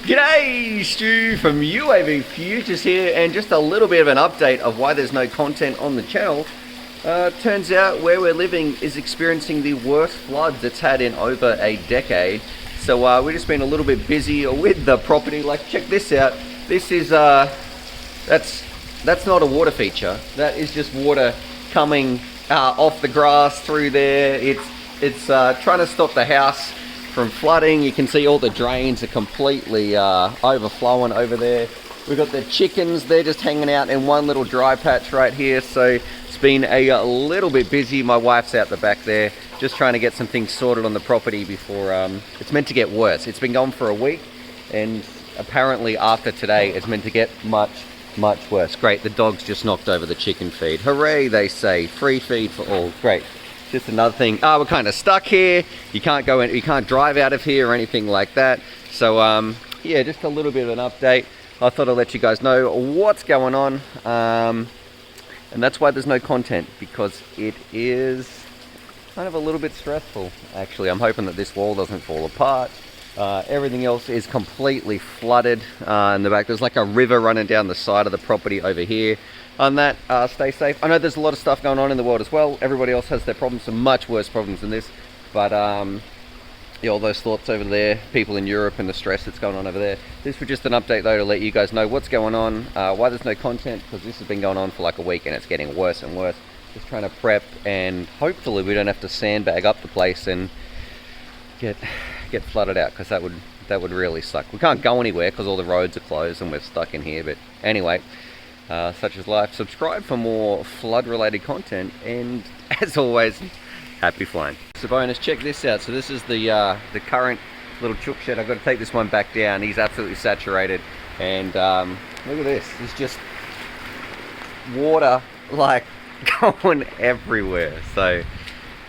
G'day, Stu from UAVfutures here, and just a little bit of an update of why there's no content on the channel. Turns out where we're living is experiencing the worst floods it's had in over a decade. So we've just been a little bit busy with the property. Like, check this out. This is that's not a water feature. That is just water coming off the grass through there. It's trying to stop the house from flooding. You can see all the drains are completely overflowing over there. We've got the chickens, they're just hanging out in one little dry patch right here. So it's been a little bit busy. My wife's out the back there just trying to get some things sorted on the property before it's meant to get worse. It's been going for a week, and apparently after today it's meant to get much worse. Great, the dog's just knocked over the chicken feed. Hooray, they say. Free feed for all. Great. Just another thing. We're kind of stuck here. You can't go in, you can't drive out of here or anything like that. So yeah, just a little bit of an update. I thought I'd let you guys know what's going on, and that's why there's no content, because it is kind of a little bit stressful. Actually, I'm hoping that this wall doesn't fall apart. Everything else is completely flooded in the back. There's like a river running down the side of the property over here. On that, stay safe. I know there's a lot of stuff going on in the world as well. Everybody else has their problems, some much worse problems than this. But yeah, all those thoughts over there, people in Europe and the stress that's going on over there. This was just an update though to let you guys know what's going on, why there's no content, because this has been going on for like a week and it's getting worse and worse. Just trying to prep, and hopefully we don't have to sandbag up the place and get flooded out, because that would really suck. We can't go anywhere because all the roads are closed and we're stuck in here. But anyway, such is life. Subscribe for more flood related content, and as always, happy flying. So bonus, check this out. So this is the current little chook shed. I've got to take this one back down. He's absolutely saturated, and look at this. There's just water like going everywhere. So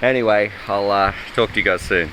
anyway, I'll talk to you guys soon.